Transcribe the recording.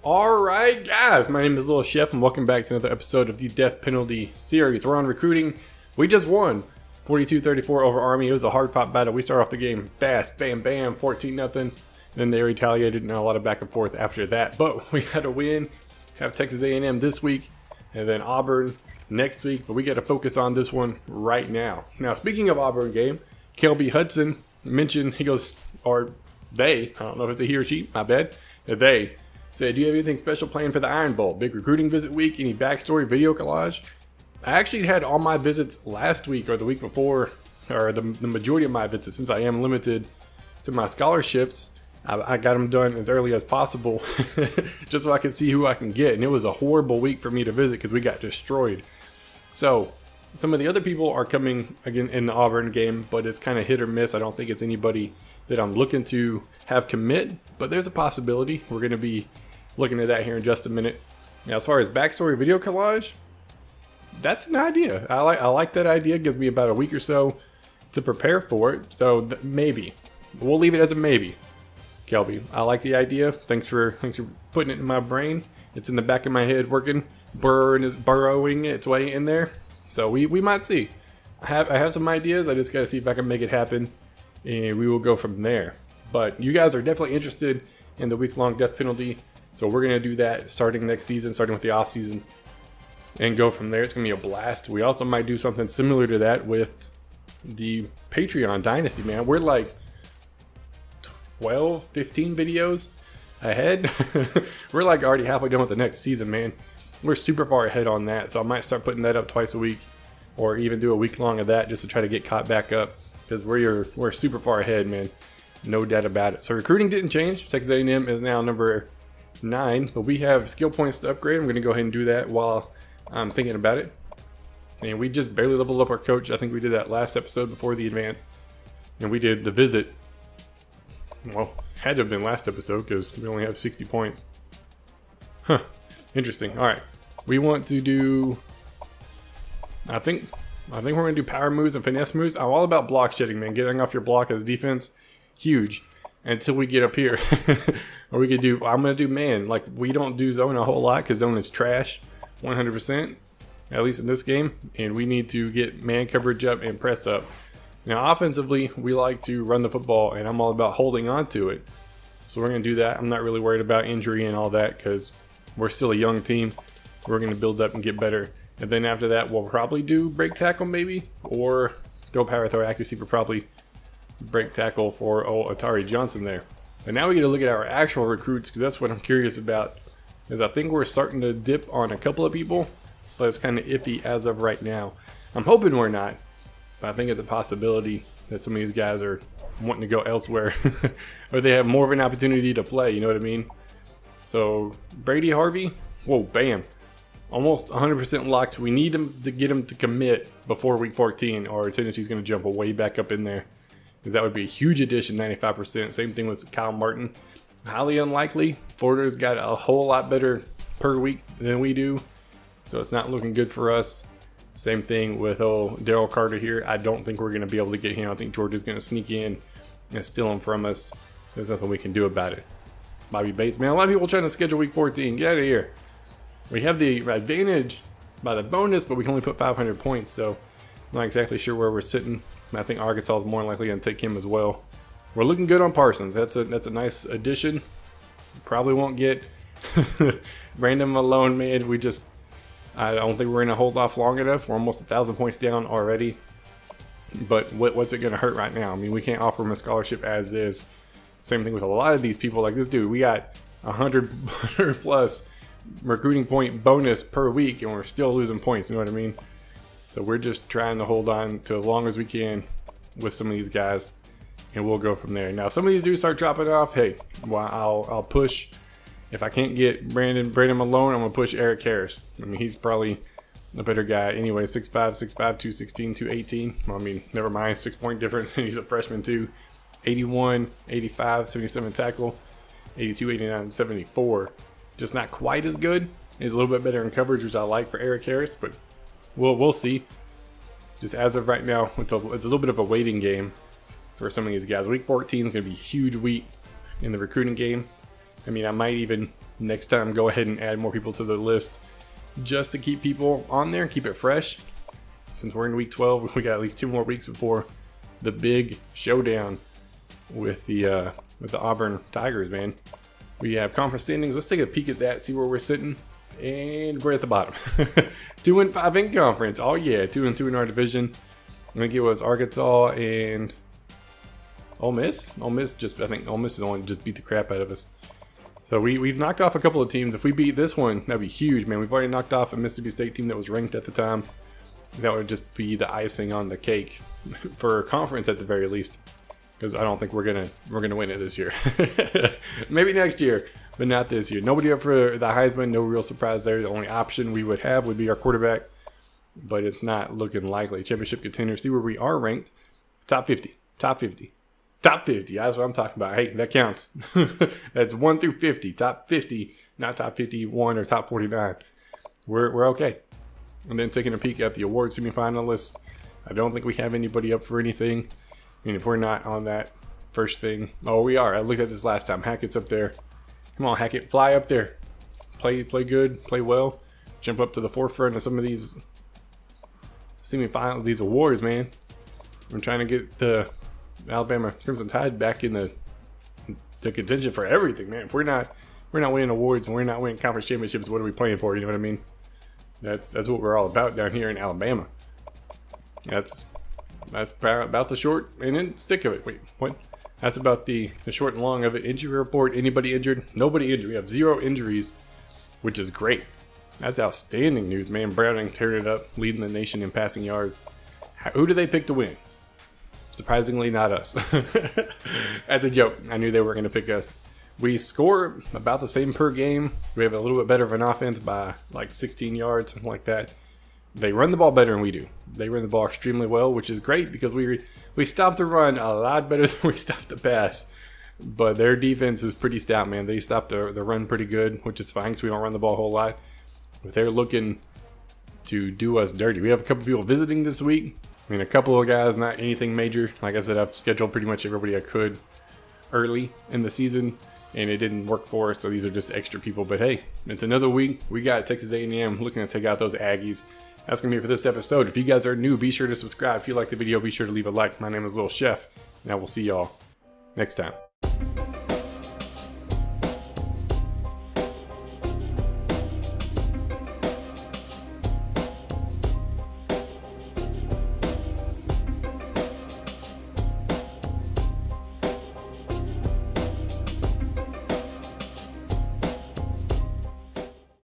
Alright guys, my name is lilshef and welcome back to another episode of the Death Penalty series. We're on recruiting. We just won 42-34 over Army. It was a hard fought battle. We start off the game fast, bam bam, 14-0. Then they retaliated and a lot of back and forth after that. But we had a win. Have Texas A&M this week and then Auburn next week. But we got to focus on this one right now. Now speaking of Auburn game, Kelby Hudson mentioned, he goes, or they, I don't know if it's a he or she, my bad, they said, do you have anything special planned for the Iron Bowl? Big recruiting visit week? Any backstory, video collage? I actually had all my visits last week or the week before, or the majority of my visits, since I am limited to my scholarships. I got them done as early as possible just so I could see who I can get. And it was a horrible week for me to visit because we got destroyed. So some of the other people are coming again in the Auburn game, but it's kind of hit or miss. I don't think it's anybody that I'm looking to have commit, but there's a possibility. We're going to be looking at that here in just a minute. Now, as far as backstory video collage, that's an idea. I like that idea. It gives me about a week or so to prepare for it. So maybe we'll leave it as a maybe. Kelby, I like the idea. Thanks for putting it in my brain. It's in the back of my head, working, burrowing its way in there. So we might see. I have some ideas. I just got to see if I can make it happen, and we will go from there. But you guys are definitely interested in the week-long death penalty, so we're going to do that starting next season, starting with the off season, and go from there. It's going to be a blast. We also might do something similar to that with the Patreon Dynasty, man. We're like 12, 15 videos ahead. We're like already halfway done with the next season, man. We're super far ahead on that, so I might start putting that up twice a week, or even do a week long of that just to try to get caught back up, because we're super far ahead, man. No doubt about it. So recruiting didn't change. Texas A&M is now number 9, but we have skill points to upgrade. I'm going to go ahead and do that while I'm thinking about it. And we just barely leveled up our coach. I think we did that last episode before the advance, and we did the visit. Well, had to have been last episode because we only have 60 points. Huh. Interesting. All right. We want to do, I think we're going to do power moves and finesse moves. I'm all about block shedding, man. Getting off your block as defense, huge. Until we get up here. Or we could do, I'm going to do man. Like, we don't do zone a whole lot because zone is trash 100%, at least in this game. And we need to get man coverage up and press up. Now, offensively, we like to run the football, and I'm all about holding on to it. So we're going to do that. I'm not really worried about injury and all that because we're still a young team. We're going to build up and get better. And then after that, we'll probably do break tackle maybe, or throw power, throw accuracy, but probably break tackle for Atari Johnson there. And now we get to look at our actual recruits, because that's what I'm curious about. Is I think we're starting to dip on a couple of people, but it's kind of iffy as of right now. I'm hoping we're not, but I think it's a possibility that some of these guys are wanting to go elsewhere, or they have more of an opportunity to play, you know what I mean? So Brady Harvey, whoa, bam, almost 100% locked. We need him to get him to commit before week 14, or Tennessee's going to jump way back up in there, because that would be a huge addition, 95%. Same thing with Kyle Martin. Highly unlikely. Florida's got a whole lot better per week than we do, so it's not looking good for us. Same thing with Daryl Carter here. I don't think we're going to be able to get him. I think Georgia's going to sneak in and steal him from us. There's nothing we can do about it. Bobby Bates, man, a lot of people trying to schedule week 14. Get out of here. We have the advantage by the bonus, but we can only put 500 points, so I'm not exactly sure where we're sitting. I think Arkansas is more likely going to take him as well. We're looking good on Parsons. That's a nice addition. Probably won't get Brandon Malone, man. I don't think we're going to hold off long enough. We're almost 1,000 points down already. But what's it going to hurt right now? I mean, we can't offer him a scholarship as is. Same thing with a lot of these people like this dude. We got 100 plus recruiting point bonus per week, and we're still losing points. You know what I mean? So we're just trying to hold on to as long as we can with some of these guys, and we'll go from there. Now, some of these dudes start dropping off. Hey, well, I'll push. If I can't get Brandon Malone, I'm going to push Eric Harris. I mean, he's probably a better guy anyway. 6'5", 216, 218. I mean, never mind, 6 point difference. He's a freshman too. 81, 85, 77 tackle, 82, 89, 74. Just not quite as good. He's a little bit better in coverage, which I like for Eric Harris, but we'll see. Just as of right now, it's a little bit of a waiting game for some of these guys. Week 14 is going to be a huge week in the recruiting game. I mean, I might even next time go ahead and add more people to the list just to keep people on there and keep it fresh. Since we're in week 12, we got at least 2 more weeks before the big showdown with the Auburn Tigers, man. We have conference standings. Let's take a peek at that, see where we're sitting. And we're at the bottom. 2-5 in conference. Oh yeah, 2-2 in our division. I think it was Arkansas and Ole Miss. I think Ole Miss is the one that just beat the crap out of us. So we've knocked off a couple of teams. If we beat this one, that'd be huge, man. We've already knocked off a Mississippi State team that was ranked at the time. That would just be the icing on the cake for conference at the very least. Because I don't think we're gonna win it this year. Maybe next year, but not this year. Nobody up for the Heisman. No real surprise there. The only option we would have would be our quarterback, but it's not looking likely. Championship contender. See where we are ranked. Top 50. Top 50. Top 50. That's what I'm talking about. Hey, that counts. That's 1 through 50. Top 50, not top 51 or top 49. We're okay. And then taking a peek at the award semifinalists. I don't think we have anybody up for anything. I mean, if we're not on that first thing. Oh, we are. I looked at this last time. Hackett's up there. Come on, Hackett. Fly up there. Play good. Play well. Jump up to the forefront of some of these semifinals, these awards, man. I'm trying to get the Alabama Crimson Tide back in the contention for everything, man. If we're not winning awards and we're not winning conference championships, what are we playing for? You know what I mean? That's what we're all about down here in Alabama. That's about the short and then stick of it. Wait, what? That's about the short and long of it. Injury report. Anybody injured? Nobody injured. We have 0 injuries, which is great. That's outstanding news, man. Browning tearing it up, leading the nation in passing yards. Who do they pick to win? Surprisingly, not us. That's a joke. I knew they were going to pick us. We score about the same per game. We have a little bit better of an offense by like 16 yards, something like that. They run the ball better than we do. They run the ball extremely well, which is great because we stop the run a lot better than we stop the pass. But their defense is pretty stout, man. They stop the run pretty good, which is fine because we don't run the ball a whole lot. But they're looking to do us dirty. We have a couple people visiting this week. I mean, a couple of guys, not anything major. Like I said, I've scheduled pretty much everybody I could early in the season, and it didn't work for us. So these are just extra people. But hey, it's another week. We got Texas A&M looking to take out those Aggies. That's going to be it for this episode. If you guys are new, be sure to subscribe. If you like the video, be sure to leave a like. My name is Lil Chef, and I will see y'all next time.